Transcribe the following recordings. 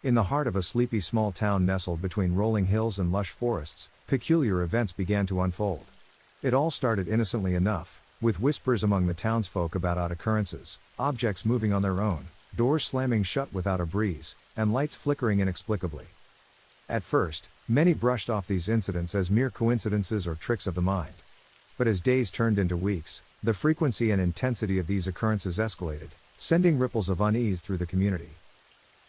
In the heart of a sleepy small town nestled between rolling hills and lush forests, peculiar events began to unfold. It all started innocently enough, with whispers among the townsfolk about odd occurrences, objects moving on their own, doors slamming shut without a breeze, and lights flickering inexplicably. At first, many brushed off these incidents as mere coincidences or tricks of the mind. But as days turned into weeks, the frequency and intensity of these occurrences escalated, sending ripples of unease through the community.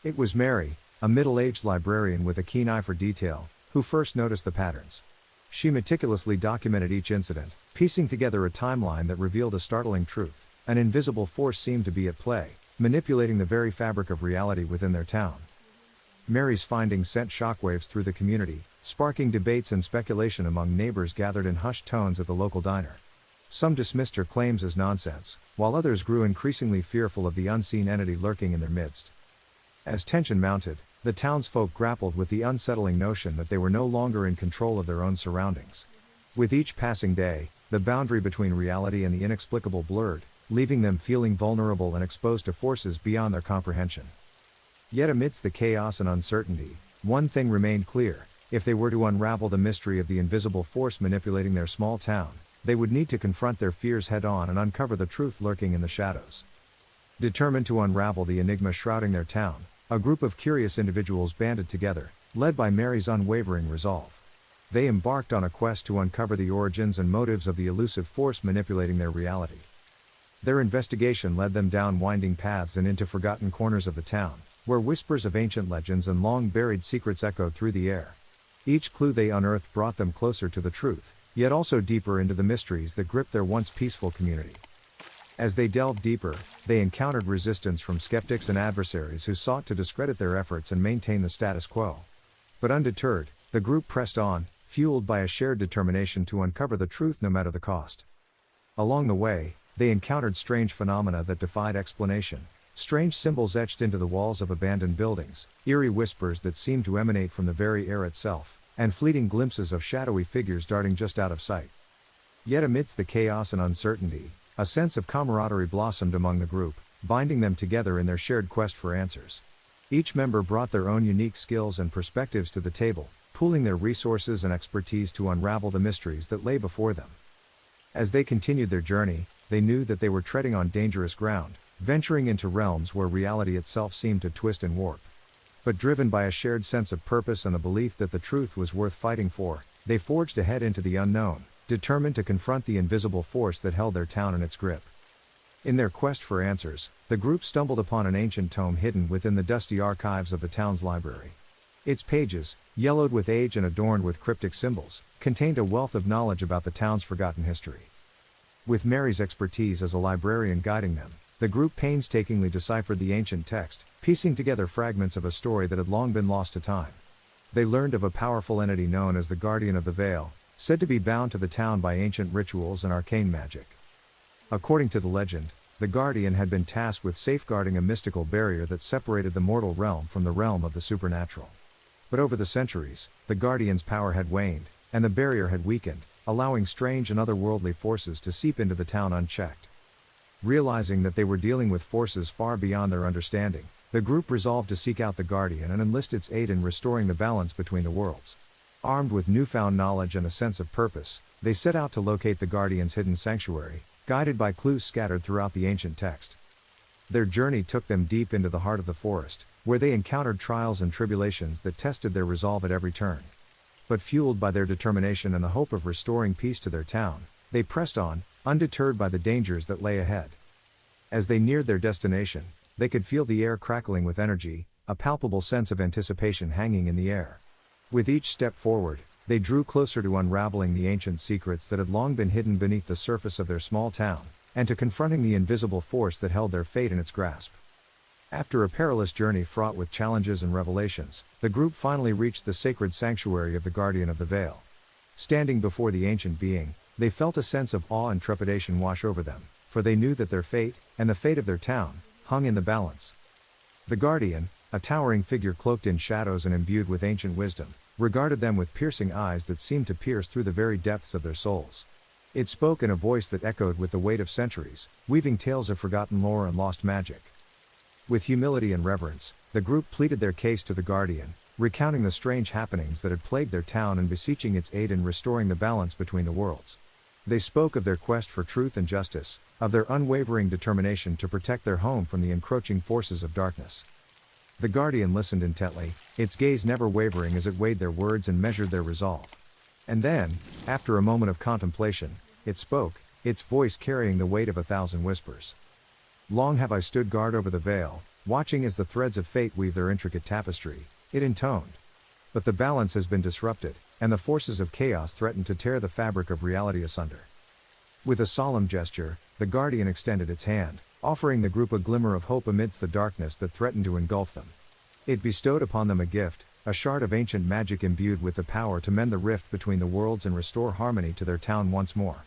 It was Mary, a middle-aged librarian with a keen eye for detail, who first noticed the patterns. She meticulously documented each incident, piecing together a timeline that revealed a startling truth. An invisible force seemed to be at play, manipulating the very fabric of reality within their town. Mary's findings sent shockwaves through the community, sparking debates and speculation among neighbors gathered in hushed tones at the local diner. Some dismissed her claims as nonsense, while others grew increasingly fearful of the unseen entity lurking in their midst. As tension mounted, the townsfolk grappled with the unsettling notion that they were no longer in control of their own surroundings. With each passing day, the boundary between reality and the inexplicable blurred, leaving them feeling vulnerable and exposed to forces beyond their comprehension. Yet amidst the chaos and uncertainty, one thing remained clear: if they were to unravel the mystery of the invisible force manipulating their small town, they would need to confront their fears head-on and uncover the truth lurking in the shadows. Determined to unravel the enigma shrouding their town, a group of curious individuals banded together, led by Mary's unwavering resolve. They embarked on a quest to uncover the origins and motives of the elusive force manipulating their reality. Their investigation led them down winding paths and into forgotten corners of the town, where whispers of ancient legends and long-buried secrets echoed through the air. Each clue they unearthed brought them closer to the truth, yet also deeper into the mysteries that gripped their once peaceful community. As they delved deeper, they encountered resistance from skeptics and adversaries who sought to discredit their efforts and maintain the status quo. But undeterred, the group pressed on, fueled by a shared determination to uncover the truth no matter the cost. Along the way, they encountered strange phenomena that defied explanation, strange symbols etched into the walls of abandoned buildings, eerie whispers that seemed to emanate from the very air itself, and fleeting glimpses of shadowy figures darting just out of sight. Yet amidst the chaos and uncertainty, a sense of camaraderie blossomed among the group, binding them together in their shared quest for answers. Each member brought their own unique skills and perspectives to the table, pooling their resources and expertise to unravel the mysteries that lay before them. As they continued their journey, they knew that they were treading on dangerous ground, venturing into realms where reality itself seemed to twist and warp. But driven by a shared sense of purpose and the belief that the truth was worth fighting for, they forged ahead into the unknown, determined to confront the invisible force that held their town in its grip. In their quest for answers, the group stumbled upon an ancient tome hidden within the dusty archives of the town's library. Its pages, yellowed with age and adorned with cryptic symbols, contained a wealth of knowledge about the town's forgotten history. With Mary's expertise as a librarian guiding them, the group painstakingly deciphered the ancient text, piecing together fragments of a story that had long been lost to time. They learned of a powerful entity known as the Guardian of the Veil, said to be bound to the town by ancient rituals and arcane magic. According to the legend, the Guardian had been tasked with safeguarding a mystical barrier that separated the mortal realm from the realm of the supernatural. But over the centuries, the Guardian's power had waned, and the barrier had weakened, allowing strange and otherworldly forces to seep into the town unchecked. Realizing that they were dealing with forces far beyond their understanding, the group resolved to seek out the Guardian and enlist its aid in restoring the balance between the worlds. Armed with newfound knowledge and a sense of purpose, they set out to locate the Guardian's hidden sanctuary, guided by clues scattered throughout the ancient text. Their journey took them deep into the heart of the forest, where they encountered trials and tribulations that tested their resolve at every turn. But fueled by their determination and the hope of restoring peace to their town, they pressed on, undeterred by the dangers that lay ahead. As they neared their destination, they could feel the air crackling with energy, a palpable sense of anticipation hanging in the air. With each step forward, they drew closer to unraveling the ancient secrets that had long been hidden beneath the surface of their small town, and to confronting the invisible force that held their fate in its grasp. After a perilous journey fraught with challenges and revelations, the group finally reached the sacred sanctuary of the Guardian of the Veil. Standing before the ancient being, they felt a sense of awe and trepidation wash over them, for they knew that their fate, and the fate of their town, hung in the balance. The Guardian, a towering figure cloaked in shadows and imbued with ancient wisdom, regarded them with piercing eyes that seemed to pierce through the very depths of their souls. It spoke in a voice that echoed with the weight of centuries, weaving tales of forgotten lore and lost magic. With humility and reverence, the group pleaded their case to the Guardian, recounting the strange happenings that had plagued their town and beseeching its aid in restoring the balance between the worlds. They spoke of their quest for truth and justice, of their unwavering determination to protect their home from the encroaching forces of darkness. The Guardian listened intently, its gaze never wavering as it weighed their words and measured their resolve. And then, after a moment of contemplation, it spoke, its voice carrying the weight of 1,000 whispers. "Long have I stood guard over the veil, watching as the threads of fate weave their intricate tapestry," it intoned. "But the balance has been disrupted, and the forces of chaos threaten to tear the fabric of reality asunder." With a solemn gesture, the Guardian extended its hand, offering the group a glimmer of hope amidst the darkness that threatened to engulf them. It bestowed upon them a gift, a shard of ancient magic imbued with the power to mend the rift between the worlds and restore harmony to their town once more.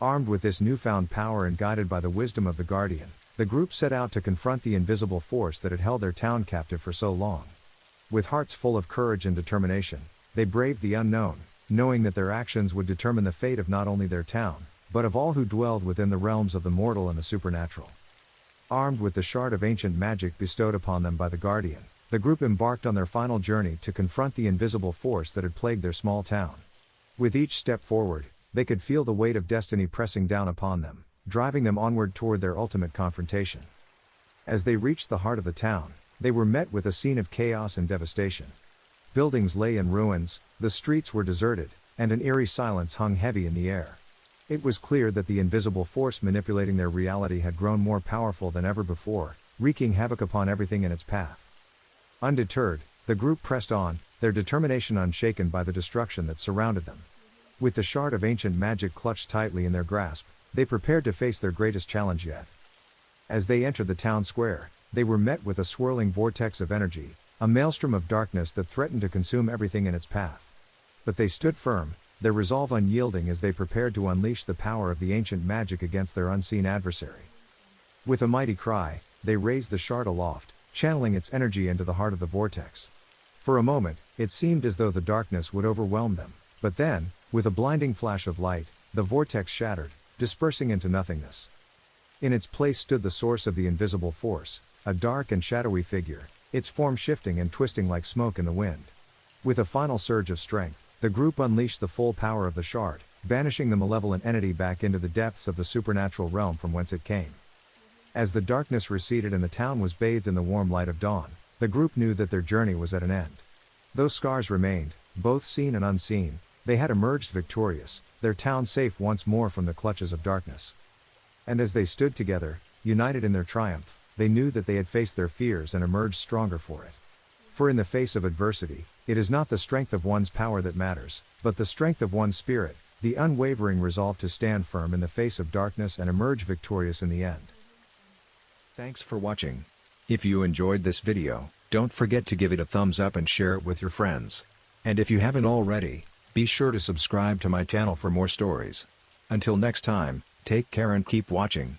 Armed with this newfound power and guided by the wisdom of the Guardian, the group set out to confront the invisible force that had held their town captive for so long. With hearts full of courage and determination, they braved the unknown, knowing that their actions would determine the fate of not only their town, but of all who dwelled within the realms of the mortal and the supernatural. Armed with the shard of ancient magic bestowed upon them by the Guardian, the group embarked on their final journey to confront the invisible force that had plagued their small town. With each step forward, they could feel the weight of destiny pressing down upon them, driving them onward toward their ultimate confrontation. As they reached the heart of the town, they were met with a scene of chaos and devastation. Buildings lay in ruins, the streets were deserted, and an eerie silence hung heavy in the air. It was clear that the invisible force manipulating their reality had grown more powerful than ever before, wreaking havoc upon everything in its path. Undeterred, the group pressed on, their determination unshaken by the destruction that surrounded them. With the shard of ancient magic clutched tightly in their grasp, they prepared to face their greatest challenge yet. As they entered the town square, they were met with a swirling vortex of energy, a maelstrom of darkness that threatened to consume everything in its path. But they stood firm, their resolve unyielding as they prepared to unleash the power of the ancient magic against their unseen adversary. With a mighty cry, they raised the shard aloft, channeling its energy into the heart of the vortex. For a moment, it seemed as though the darkness would overwhelm them, but then, with a blinding flash of light, the vortex shattered, dispersing into nothingness. In its place stood the source of the invisible force, a dark and shadowy figure, its form shifting and twisting like smoke in the wind. With a final surge of strength, the group unleashed the full power of the shard, banishing the malevolent entity back into the depths of the supernatural realm from whence it came. As the darkness receded and the town was bathed in the warm light of dawn, the group knew that their journey was at an end. Though scars remained, both seen and unseen, they had emerged victorious, their town safe once more from the clutches of darkness. And as they stood together, united in their triumph, they knew that they had faced their fears and emerged stronger for it. For in the face of adversity, it is not the strength of one's power that matters, but the strength of one's spirit, the unwavering resolve to stand firm in the face of darkness and emerge victorious in the end. Thanks for watching. If you enjoyed this video, don't forget to give it a thumbs up and share it with your friends. And if you haven't already, be sure to subscribe to my channel for more stories. Until next time, take care and keep watching.